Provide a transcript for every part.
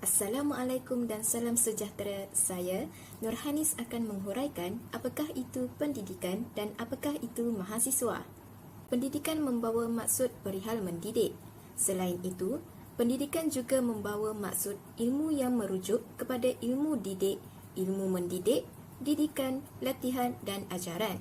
Assalamualaikum dan salam sejahtera. Saya, Nurhanis, akan menghuraikan apakah itu pendidikan dan apakah itu mahasiswa. Pendidikan membawa maksud perihal mendidik. Selain itu, pendidikan juga membawa maksud ilmu yang merujuk kepada ilmu didik, ilmu mendidik, didikan, latihan dan ajaran.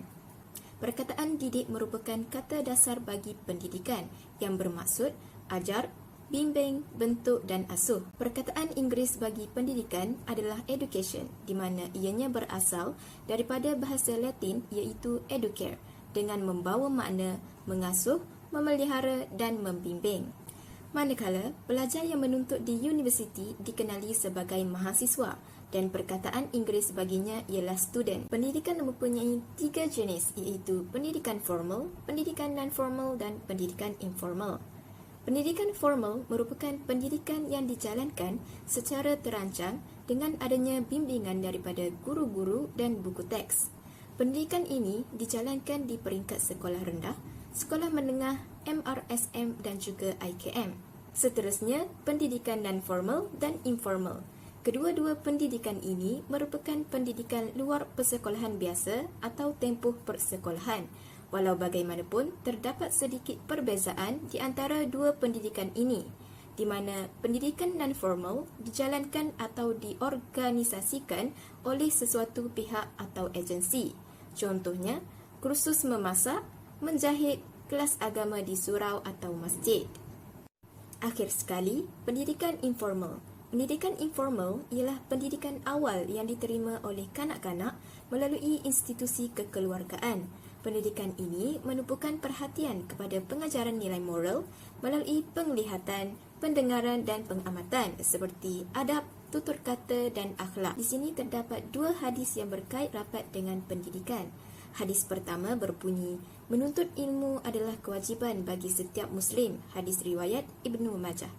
Perkataan didik merupakan kata dasar bagi pendidikan yang bermaksud ajar, bimbing, bentuk dan asuh. Perkataan Inggeris bagi pendidikan adalah education, di mana ianya berasal daripada bahasa Latin iaitu educare, dengan membawa makna mengasuh, memelihara dan membimbing. Manakala pelajar yang menuntut di universiti dikenali sebagai mahasiswa dan perkataan Inggeris baginya ialah student. Pendidikan mempunyai 3 jenis iaitu pendidikan formal, pendidikan non-formal dan pendidikan informal. Pendidikan formal merupakan pendidikan yang dijalankan secara terancang dengan adanya bimbingan daripada guru-guru dan buku teks. Pendidikan ini dijalankan di peringkat sekolah rendah, sekolah menengah, MRSM dan juga IKM. Seterusnya, pendidikan non-formal dan informal. Kedua-dua pendidikan ini merupakan pendidikan luar persekolahan biasa atau tempoh persekolahan. Walau bagaimanapun, terdapat sedikit perbezaan di antara dua pendidikan ini, di mana pendidikan non-formal dijalankan atau diorganisasikan oleh sesuatu pihak atau agensi. Contohnya, kursus memasak, menjahit, kelas agama di surau atau masjid. Akhir sekali, pendidikan informal. Pendidikan informal ialah pendidikan awal yang diterima oleh kanak-kanak melalui institusi kekeluargaan. Pendidikan ini menumpukan perhatian kepada pengajaran nilai moral melalui penglihatan, pendengaran dan pengamatan seperti adab, tutur kata dan akhlak. Di sini terdapat 2 hadis yang berkait rapat dengan pendidikan. Hadis pertama berbunyi, menuntut ilmu adalah kewajiban bagi setiap Muslim. Hadis riwayat Ibnu Majah.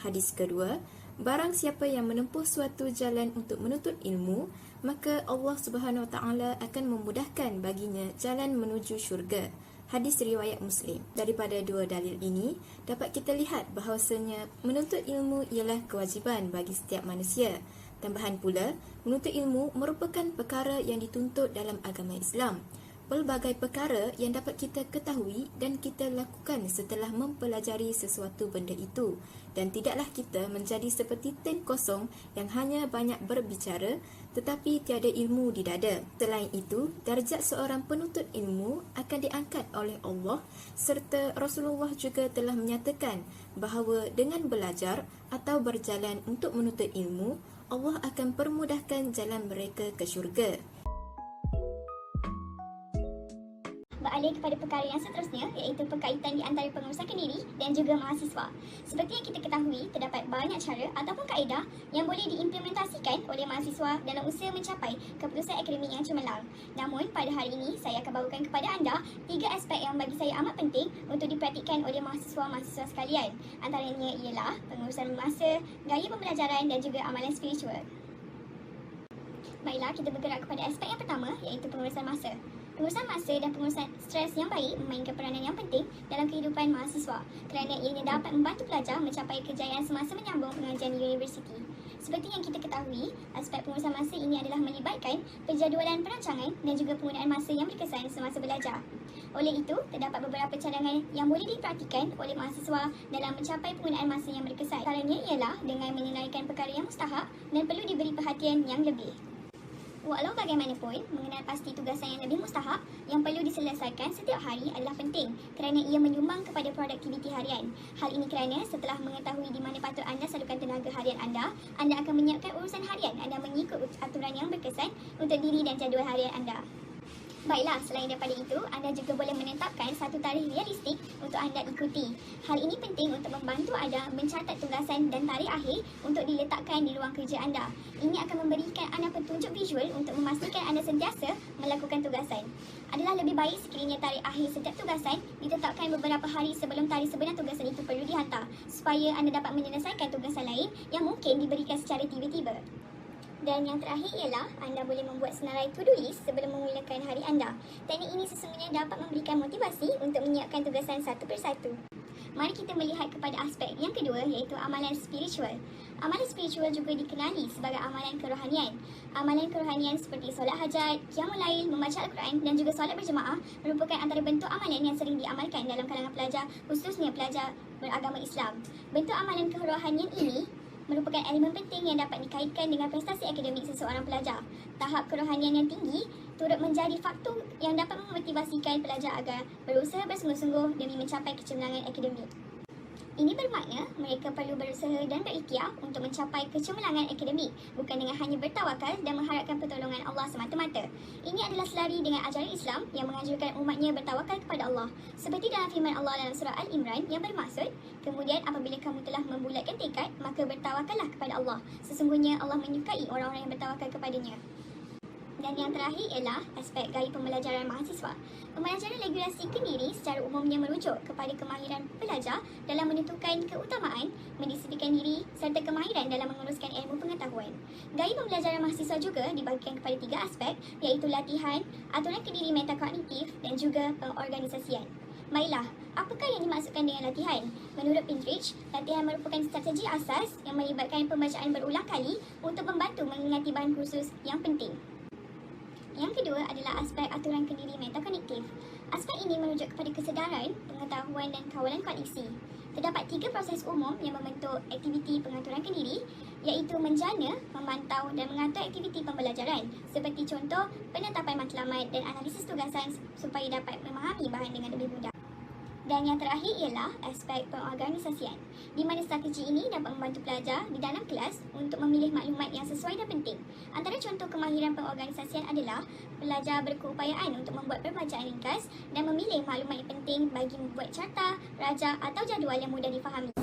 Hadis kedua, barang siapa yang menempuh suatu jalan untuk menuntut ilmu, maka Allah Subhanahu Wa Taala akan memudahkan baginya jalan menuju syurga. Hadis riwayat Muslim. Daripada 2 dalil ini, dapat kita lihat bahawasanya menuntut ilmu ialah kewajiban bagi setiap manusia. Tambahan pula, menuntut ilmu merupakan perkara yang dituntut dalam agama Islam. Pelbagai perkara yang dapat kita ketahui dan kita lakukan setelah mempelajari sesuatu benda itu, dan tidaklah kita menjadi seperti tank kosong yang hanya banyak berbicara tetapi tiada ilmu di dada. Selain itu, darjat seorang penuntut ilmu akan diangkat oleh Allah, serta Rasulullah juga telah menyatakan bahawa dengan belajar atau berjalan untuk menuntut ilmu, Allah akan permudahkan jalan mereka ke syurga. Beralih kepada perkara yang seterusnya, iaitu perkaitan di antara pengurusan kendiri dan juga mahasiswa. Seperti yang kita ketahui, terdapat banyak cara ataupun kaedah yang boleh diimplementasikan oleh mahasiswa dalam usaha mencapai keputusan akademik yang cemerlang. Namun, pada hari ini, saya akan bawakan kepada anda 3 aspek yang bagi saya amat penting untuk dipraktikkan oleh mahasiswa-mahasiswa sekalian. Antaranya ialah pengurusan masa, gaya pembelajaran dan juga amalan spiritual. Baiklah, kita bergerak kepada aspek yang pertama, iaitu pengurusan masa. Pengurusan masa dan pengurusan stres yang baik memainkan peranan yang penting dalam kehidupan mahasiswa kerana ianya dapat membantu pelajar mencapai kejayaan semasa menyambung pengajian di universiti. Seperti yang kita ketahui, aspek pengurusan masa ini adalah melibatkan penjadualan perancangan dan juga penggunaan masa yang berkesan semasa belajar. Oleh itu, terdapat beberapa cadangan yang boleh dipraktikan oleh mahasiswa dalam mencapai penggunaan masa yang berkesan. Caranya ialah dengan menunaikan perkara yang mustahak dan perlu diberi perhatian yang lebih. Walau bagaimanapun, mengenal pasti tugasan yang lebih mustahak yang perlu diselesaikan setiap hari adalah penting kerana ia menyumbang kepada produktiviti harian. Hal ini kerana setelah mengetahui di mana patut anda salurkan tenaga harian anda akan menyiapkan urusan harian anda mengikut aturan yang berkesan untuk diri dan jadual harian anda. Baiklah, selain daripada itu, anda juga boleh menetapkan satu tarikh realistik untuk anda ikuti. Hal ini penting untuk membantu anda mencatat tugasan dan tarikh akhir untuk diletakkan di ruang kerja anda. Ini akan memberikan anda petunjuk visual untuk memastikan anda sentiasa melakukan tugasan. Adalah lebih baik sekiranya tarikh akhir setiap tugasan ditetapkan beberapa hari sebelum tarikh sebenar tugasan itu perlu dihantar, supaya anda dapat menyelesaikan tugasan lain yang mungkin diberikan secara tiba-tiba. Dan yang terakhir ialah anda boleh membuat senarai to-do list sebelum memulakan hari anda. Teknik ini sesungguhnya dapat memberikan motivasi untuk menyiapkan tugasan satu persatu. Mari kita melihat kepada aspek yang kedua, iaitu amalan spiritual. Amalan spiritual juga dikenali sebagai amalan kerohanian. Amalan kerohanian seperti solat hajat, qiyamul lail, membaca Al-Quran dan juga solat berjemaah merupakan antara bentuk amalan yang sering diamalkan dalam kalangan pelajar, khususnya pelajar beragama Islam. Bentuk amalan kerohanian ini merupakan elemen penting yang dapat dikaitkan dengan prestasi akademik seseorang pelajar. Tahap kerohanian yang tinggi turut menjadi faktor yang dapat memotivasikan pelajar agar berusaha bersungguh-sungguh demi mencapai kecemerlangan akademik. Ini bermakna mereka perlu berusaha dan berikhtiar untuk mencapai kecemerlangan akademik, bukan dengan hanya bertawakal dan mengharapkan pertolongan Allah semata-mata. Ini adalah selari dengan ajaran Islam yang menganjurkan umatnya bertawakal kepada Allah. Seperti dalam firman Allah dalam surah Al-Imran yang bermaksud, kemudian apabila kamu telah membulatkan tekad, maka bertawakallah kepada Allah. Sesungguhnya Allah menyukai orang-orang yang bertawakal kepadanya. Dan yang terakhir ialah aspek gaya pembelajaran mahasiswa. Pembelajaran regulasi kendiri secara umumnya merujuk kepada kemahiran pelajar dalam menentukan keutamaan, mendisiplinkan diri serta kemahiran dalam menguruskan ilmu pengetahuan. Gaya pembelajaran mahasiswa juga dibagikan kepada 3 aspek, iaitu latihan, aturan kendiri metakognitif dan juga pengorganisasian. Baiklah, apakah yang dimaksudkan dengan latihan? Menurut Pinterest, latihan merupakan strategi asas yang melibatkan pembacaan berulang kali untuk membantu mengingati bahan kursus yang penting. Yang kedua adalah aspek aturan kendiri metakognitif. Aspek ini merujuk kepada kesedaran, pengetahuan dan kawalan kognisi. Terdapat 3 proses umum yang membentuk aktiviti pengaturan kendiri, iaitu menjana, memantau dan mengatur aktiviti pembelajaran, seperti contoh penetapan matlamat dan analisis tugasan supaya dapat memahami bahan dengan lebih mudah. Dan yang terakhir ialah aspek pengorganisasian, di mana strategi ini dapat membantu pelajar di dalam kelas untuk memilih maklumat yang sesuai dan penting. Antara contoh kemahiran pengorganisasian adalah pelajar berkeupayaan untuk membuat perbacaan ringkas dan memilih maklumat yang penting bagi membuat carta, raja atau jadual yang mudah difahami.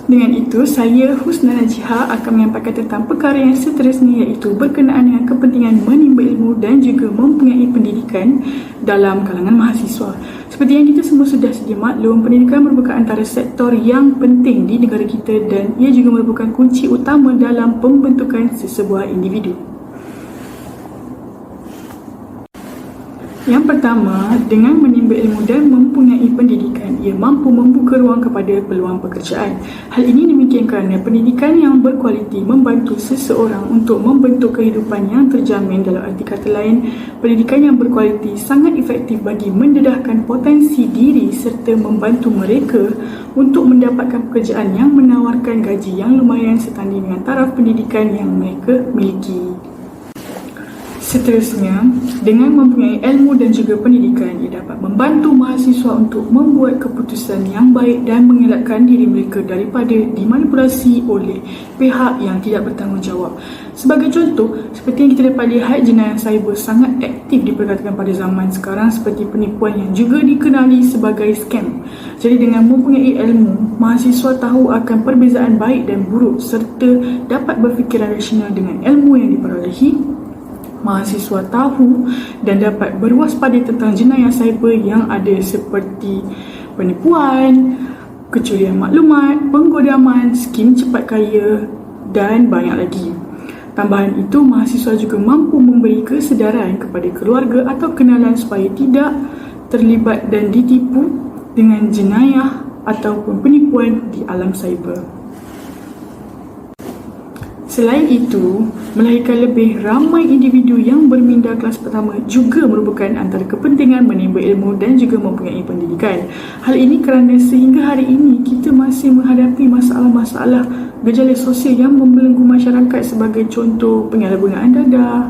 Dengan itu, saya Husna Najihah akan menyampaikan tentang perkara yang seterusnya, iaitu berkenaan dengan kepentingan menimba ilmu dan juga mempunyai pendidikan dalam kalangan mahasiswa. Seperti yang kita semua sudah sedia maklum, pendidikan merupakan antara sektor yang penting di negara kita dan ia juga merupakan kunci utama dalam pembentukan sesebuah individu. Yang pertama, dengan menimba ilmu dan mempunyai pendidikan, ia mampu membuka ruang kepada peluang pekerjaan. Hal ini demikian kerana pendidikan yang berkualiti membantu seseorang untuk membentuk kehidupan yang terjamin. Dalam arti kata lain, pendidikan yang berkualiti sangat efektif bagi mendedahkan potensi diri serta membantu mereka untuk mendapatkan pekerjaan yang menawarkan gaji yang lumayan setanding dengan taraf pendidikan yang mereka miliki. Seterusnya, dengan mempunyai ilmu dan juga pendidikan, ia dapat membantu mahasiswa untuk membuat keputusan yang baik dan mengelakkan diri mereka daripada dimanipulasi oleh pihak yang tidak bertanggungjawab. Sebagai contoh, seperti yang kita dapat lihat, jenayah cyber sangat aktif diperkatakan pada zaman sekarang seperti penipuan yang juga dikenali sebagai scam. Jadi dengan mempunyai ilmu, mahasiswa tahu akan perbezaan baik dan buruk serta dapat berfikiran rasional dengan ilmu yang diperolehi. Mahasiswa tahu dan dapat berwaspada tentang jenayah cyber yang ada seperti penipuan, kecurian maklumat, penggodaman, skim cepat kaya dan banyak lagi. Tambahan itu, mahasiswa juga mampu memberi kesedaran kepada keluarga atau kenalan supaya tidak terlibat dan ditipu dengan jenayah ataupun penipuan di alam cyber. Selain itu, melahirkan lebih ramai individu yang berminda kelas pertama juga merupakan antara kepentingan menimba ilmu dan juga mempunyai pendidikan. Hal ini kerana sehingga hari ini kita masih menghadapi masalah-masalah gejala sosial yang membelenggu masyarakat sebagai contoh penyalahgunaan dadah,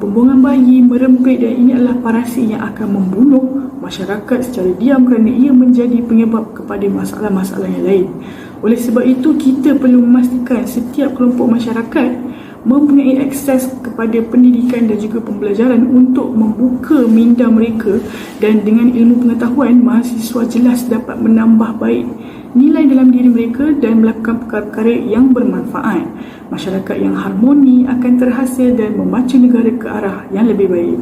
pembuangan bayi, merempit, dan ini adalah parasit yang akan membunuh masyarakat secara diam kerana ia menjadi penyebab kepada masalah-masalah yang lain. Oleh sebab itu, kita perlu memastikan setiap kelompok masyarakat mempunyai akses kepada pendidikan dan juga pembelajaran untuk membuka minda mereka, dan dengan ilmu pengetahuan, mahasiswa jelas dapat menambah baik nilai dalam diri mereka dan melakukan perkara-perkara yang bermanfaat. Masyarakat yang harmoni akan terhasil dan memacu negara ke arah yang lebih baik.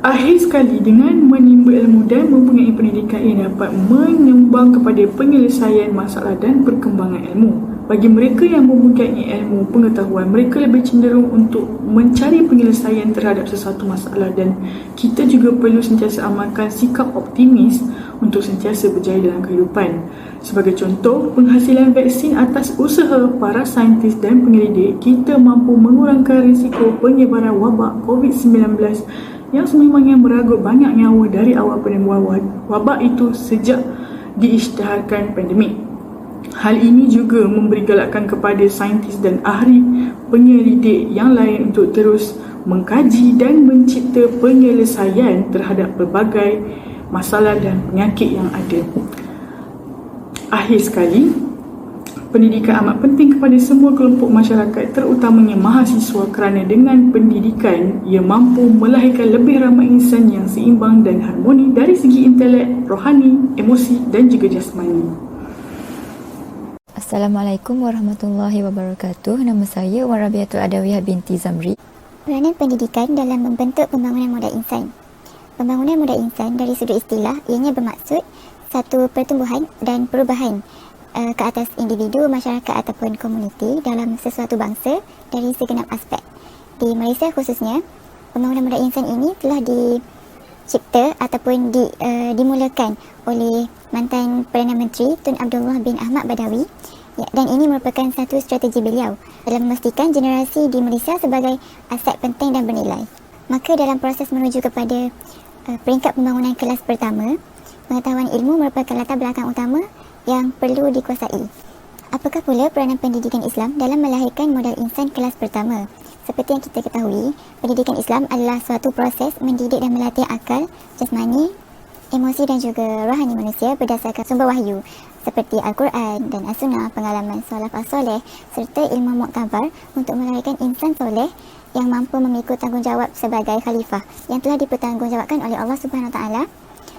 Akhir sekali, dengan menimba ilmu dan mempunyai pendidikan, ia dapat menyumbang kepada penyelesaian masalah dan perkembangan ilmu. Bagi mereka yang mempunyai ilmu pengetahuan, mereka lebih cenderung untuk mencari penyelesaian terhadap sesuatu masalah, dan kita juga perlu sentiasa amalkan sikap optimis untuk sentiasa berjaya dalam kehidupan. Sebagai contoh, penghasilan vaksin atas usaha para saintis dan penyelidik, kita mampu mengurangkan risiko penyebaran wabak COVID-19 yang sememangnya meragut banyak nyawa dari awal penemuan wabak itu sejak diisytiharkan pandemik. Hal ini juga memberi galakan kepada saintis dan ahli penyelidik yang lain untuk terus mengkaji dan mencipta penyelesaian terhadap pelbagai masalah dan penyakit yang ada. Akhir sekali, pendidikan amat penting kepada semua kelompok masyarakat, terutamanya mahasiswa, kerana dengan pendidikan ia mampu melahirkan lebih ramai insan yang seimbang dan harmoni dari segi intelek, rohani, emosi dan juga jasmani. Assalamualaikum warahmatullahi wabarakatuh. Nama saya Wan Rabiatul Adawiyah binti Zamri. Peranan pendidikan dalam membentuk pembangunan modal insan. Pembangunan modal insan dari sudut istilah ianya bermaksud satu pertumbuhan dan perubahan ke atas individu, masyarakat ataupun komuniti dalam sesuatu bangsa dari segenap aspek. Di Malaysia khususnya, pembangunan modal insan ini telah dicipta ataupun dimulakan oleh mantan Perdana Menteri Tun Abdullah bin Ahmad Badawi, dan ini merupakan satu strategi beliau dalam memastikan generasi di Malaysia sebagai aset penting dan bernilai. Maka dalam proses menuju kepada peringkat pembangunan kelas pertama, pengetahuan ilmu merupakan latar belakang utama yang perlu dikuasai. Apakah pula peranan pendidikan Islam dalam melahirkan modal insan kelas pertama? Seperti yang kita ketahui, pendidikan Islam adalah suatu proses mendidik dan melatih akal, jasmani, emosi dan juga rohani manusia berdasarkan sumber wahyu seperti Al-Quran dan As-Sunnah, pengalaman salaf as-soleh serta ilmu muktabar untuk melahirkan insan soleh yang mampu memikul tanggungjawab sebagai khalifah yang telah dipertanggungjawabkan oleh Allah Subhanahu Wa Taala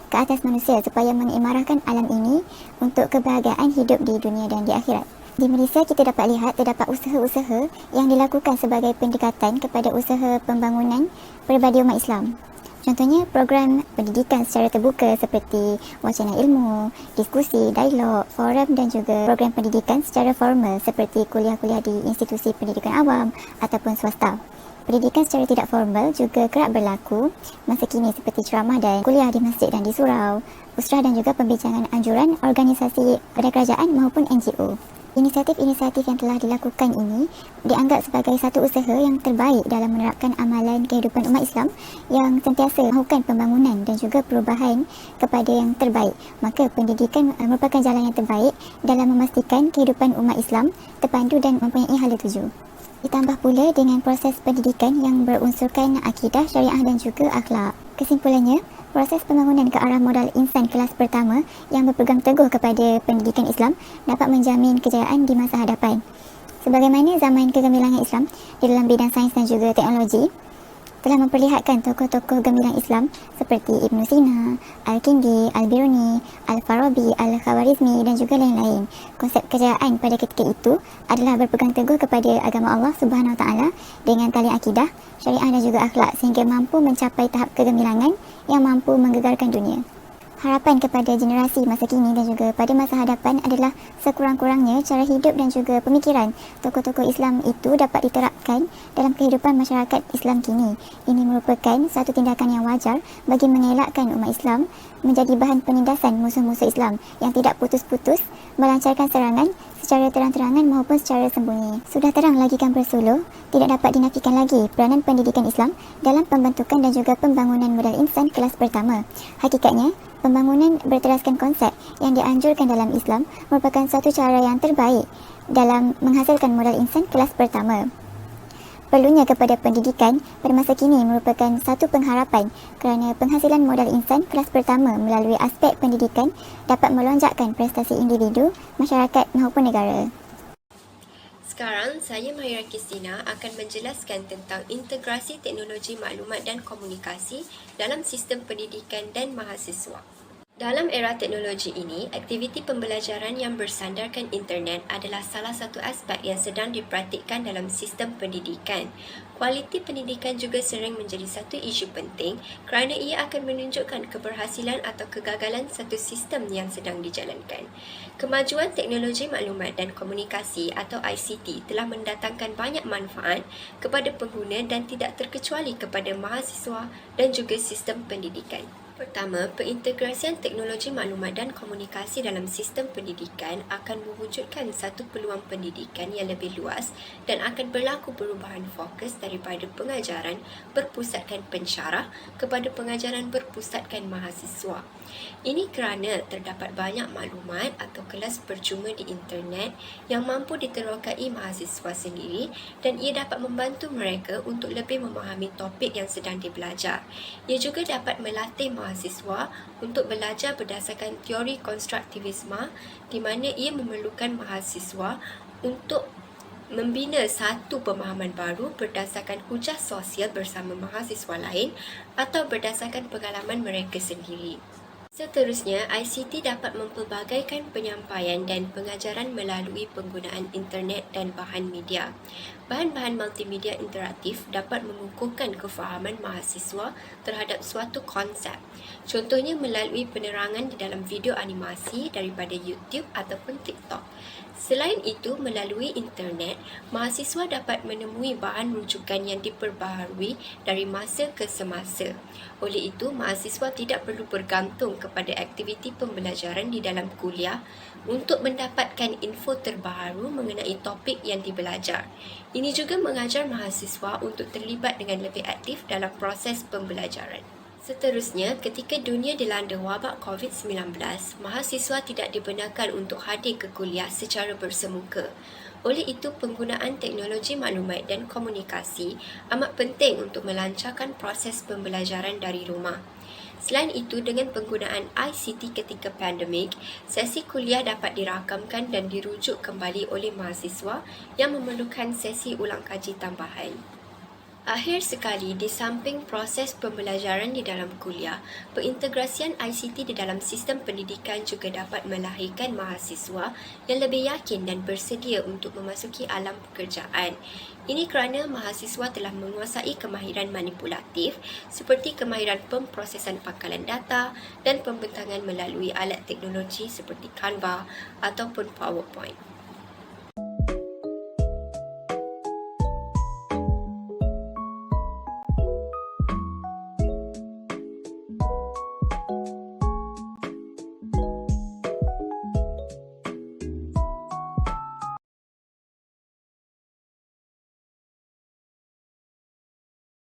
ke atas manusia supaya mengimarahkan alam ini untuk kebahagiaan hidup di dunia dan di akhirat. Di Malaysia kita dapat lihat terdapat usaha-usaha yang dilakukan sebagai pendekatan kepada usaha pembangunan peribadi umat Islam. Contohnya program pendidikan secara terbuka seperti wacana ilmu, diskusi, dialog, forum dan juga program pendidikan secara formal seperti kuliah-kuliah di institusi pendidikan awam ataupun swasta. Pendidikan secara tidak formal juga kerap berlaku masa kini seperti ceramah dan kuliah di masjid dan di surau, usrah dan juga pembincangan anjuran organisasi pada kerajaan maupun NGO. Inisiatif-inisiatif yang telah dilakukan ini dianggap sebagai satu usaha yang terbaik dalam menerapkan amalan kehidupan umat Islam yang sentiasa melakukan pembangunan dan juga perubahan kepada yang terbaik. Maka pendidikan merupakan jalan yang terbaik dalam memastikan kehidupan umat Islam terpandu dan mempunyai hala tuju. Ditambah pula dengan proses pendidikan yang berunsurkan akidah, syariah dan juga akhlak. Kesimpulannya, proses pembangunan ke arah modal insan kelas pertama yang berpegang teguh kepada pendidikan Islam dapat menjamin kejayaan di masa hadapan. Sebagaimana zaman kegemilangan Islam di dalam bidang sains dan juga teknologi telah memperlihatkan tokoh-tokoh gemilang Islam seperti Ibn Sina, Al-Kindi, Al-Biruni, Al-Farabi, Al-Khawarizmi dan juga lain-lain. Konsep kejayaan pada ketika itu adalah berpegang teguh kepada agama Allah Subhanahu Wa Taala dengan tali akidah, syariah dan juga akhlak sehingga mampu mencapai tahap kegemilangan yang mampu menggegarkan dunia. Harapan kepada generasi masa kini dan juga pada masa hadapan adalah sekurang-kurangnya cara hidup dan juga pemikiran tokoh-tokoh Islam itu dapat diterapkan dalam kehidupan masyarakat Islam kini. Ini merupakan satu tindakan yang wajar bagi mengelakkan umat Islam menjadi bahan penindasan musuh-musuh Islam yang tidak putus-putus melancarkan serangan secara terang-terangan maupun secara sembunyi. Sudah terang lagi kan bersuluh, tidak dapat dinafikan lagi peranan pendidikan Islam dalam pembentukan dan juga pembangunan modal insan kelas pertama. Hakikatnya, pembangunan berteraskan konsep yang dianjurkan dalam Islam merupakan satu cara yang terbaik dalam menghasilkan modal insan kelas pertama. Perlunya kepada pendidikan pada masa kini merupakan satu pengharapan kerana penghasilan modal insan kelas pertama melalui aspek pendidikan dapat melonjakkan prestasi individu, masyarakat maupun negara. Sekarang, saya Mahira Kristina akan menjelaskan tentang integrasi teknologi maklumat dan komunikasi dalam sistem pendidikan dan mahasiswa. Dalam era teknologi ini, aktiviti pembelajaran yang bersandarkan internet adalah salah satu aspek yang sedang dipraktikkan dalam sistem pendidikan. Kualiti pendidikan juga sering menjadi satu isu penting kerana ia akan menunjukkan keberhasilan atau kegagalan satu sistem yang sedang dijalankan. Kemajuan teknologi maklumat dan komunikasi atau ICT telah mendatangkan banyak manfaat kepada pengguna dan tidak terkecuali kepada mahasiswa dan juga sistem pendidikan. Pertama, pengintegrasian teknologi maklumat dan komunikasi dalam sistem pendidikan akan mewujudkan satu peluang pendidikan yang lebih luas dan akan berlaku perubahan fokus daripada pengajaran berpusatkan pensyarah kepada pengajaran berpusatkan mahasiswa. Ini kerana terdapat banyak maklumat atau kelas percuma di internet yang mampu diterokai mahasiswa sendiri dan ia dapat membantu mereka untuk lebih memahami topik yang sedang dibelajar. Ia juga dapat melatih mahasiswa untuk belajar berdasarkan teori konstruktivisme di mana ia memerlukan mahasiswa untuk membina satu pemahaman baru berdasarkan hujah sosial bersama mahasiswa lain atau berdasarkan pengalaman mereka sendiri. Seterusnya, ICT dapat mempelbagaikan penyampaian dan pengajaran melalui penggunaan internet dan bahan media. Bahan-bahan multimedia interaktif dapat mengukuhkan kefahaman mahasiswa terhadap suatu konsep. Contohnya melalui penerangan di dalam video animasi daripada YouTube ataupun TikTok. Selain itu, melalui internet, mahasiswa dapat menemui bahan rujukan yang diperbaharui dari masa ke semasa. Oleh itu, mahasiswa tidak perlu bergantung kepada aktiviti pembelajaran di dalam kuliah untuk mendapatkan info terbaru mengenai topik yang dibelajar. Ini juga mengajar mahasiswa untuk terlibat dengan lebih aktif dalam proses pembelajaran. Seterusnya, ketika dunia dilanda wabak COVID-19, mahasiswa tidak dibenarkan untuk hadir ke kuliah secara bersemuka. Oleh itu, penggunaan teknologi maklumat dan komunikasi amat penting untuk melancarkan proses pembelajaran dari rumah. Selain itu, dengan penggunaan ICT ketika pandemik, sesi kuliah dapat dirakamkan dan dirujuk kembali oleh mahasiswa yang memerlukan sesi ulang kaji tambahan. Akhir sekali, di samping proses pembelajaran di dalam kuliah, pengintegrasian ICT di dalam sistem pendidikan juga dapat melahirkan mahasiswa yang lebih yakin dan bersedia untuk memasuki alam pekerjaan. Ini kerana mahasiswa telah menguasai kemahiran manipulatif seperti kemahiran pemprosesan pangkalan data dan pembentangan melalui alat teknologi seperti Canva ataupun PowerPoint.